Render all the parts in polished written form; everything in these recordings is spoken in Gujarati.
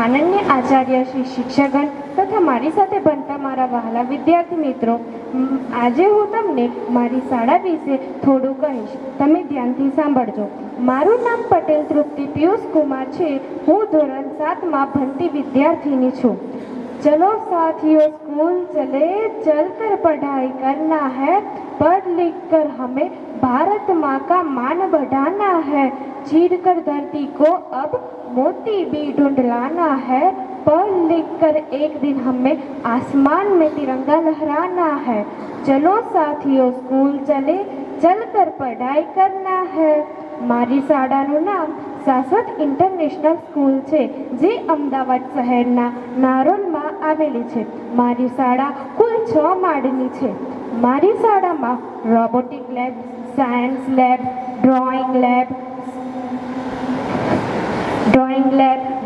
માનનીય આચાર્ય શ્રી શિક્ષકગણ તથા મારી સાથે ભણતા મારા વહાલા વિદ્યાર્થી મિત્રો, આજે હું તમને મારી શાળા વિશે થોડું કહીશ. તમે ધ્યાનથી સાંભળજો. મારું નામ પટેલ તૃપ્તિ પિયુષ કુમાર છે. હું ધોરણ 7માં ભણતી વિદ્યાર્થીની છું. चलो साथियों, स्कूल चले, चल कर पढ़ाई करना है, पढ़ लिख कर हमें भारत माँ का मान बढ़ाना है, चीर कर धरती को अब मोती भी ढूंढ लाना है, पढ़ लिख कर एक दिन हमें आसमान में तिरंगा लहराना है. चलो साथियों, स्कूल चले, चल कर पढ़ाई करना है. મારી શાળાનું નામ શાશ્વત ઇન્ટરનેશનલ સ્કૂલ છે, જે અમદાવાદ શહેરના નારોલમાં આવેલી છે. મારી શાળા કુલ 6 માળની છે. મારી શાળામાં robotic lab, science lab, drawing lab,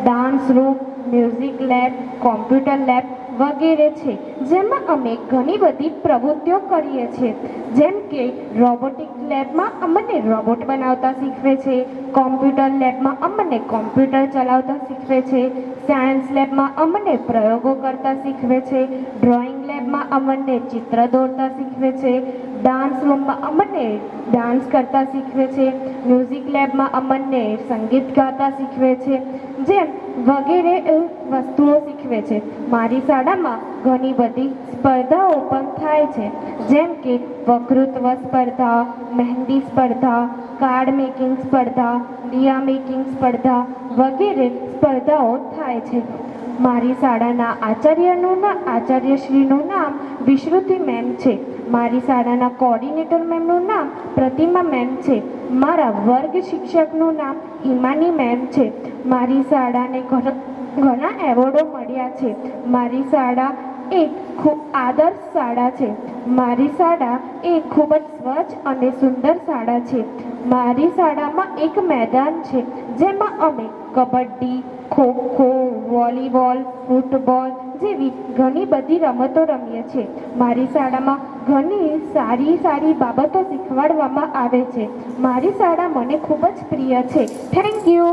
dance room, music lab, computer lab વગેરે છે, જેમાં અમે ઘણી બધી પ્રવૃત્તિઓ કરીએ છીએ. જેમ કે રોબોટિક લેબમાં અમને રોબોટ બનાવતા શીખવે છે, કોમ્પ્યુટર લેબમાં અમને કોમ્પ્યુટર ચલાવતા શીખવે છે, સાયન્સ લેબમાં અમને પ્રયોગો કરતા શીખવે છે, ડ્રોઈંગ લેબમાં અમને ચિત્ર દોરતા શીખવે છે, ડાન્સ રૂમમાં અમને ડાન્સ કરતા શીખવે છે, મ્યુઝિક લેબમાં અમને સંગીત ગાતા શીખવે છે, જેમ વગેરે વસ્તુઓ શીખવે છે. મારી શાળામાં ઘણી બધી સ્પર્ધાઓ પણ થાય છે, જેમ કે વક્તૃત્વ સ્પર્ધા, મહેંદી સ્પર્ધા, કાર્ડ મેકિંગ સ્પર્ધા, દિયા મેકિંગ સ્પર્ધા વગેરે સ્પર્ધાઓ થાય છે. મારી શાળાના આચાર્યશ્રીનું નામ વિશ્રુતિ મેમ છે. મારી શાળાના કોર્ડિનેટર મેમનું નામ પ્રતિમા મેમ છે. મારા વર્ગ શિક્ષકનું નામ હિમાની મેમ છે. મારી શાળાને ઘણા એવોર્ડો મળ્યા છે. મારી શાળા એક ખૂબ આદર્શ શાળા છે. મારી શાળા એ ખૂબ જ સ્વચ્છ અને સુંદર શાળા છે. મારી શાળામાં એક મેદાન છે, જેમાં અમે કબડ્ડી, ખોખો, વોલીબોલ, ફૂટબોલ જેવી ઘણી બધી રમતો રમીએ છીએ. મારી શાળામાં ઘણી સારી બાબતો શીખવાડવામાં આવે છે. મારી શાળા મને ખૂબ જ પ્રિય છે. Thank you.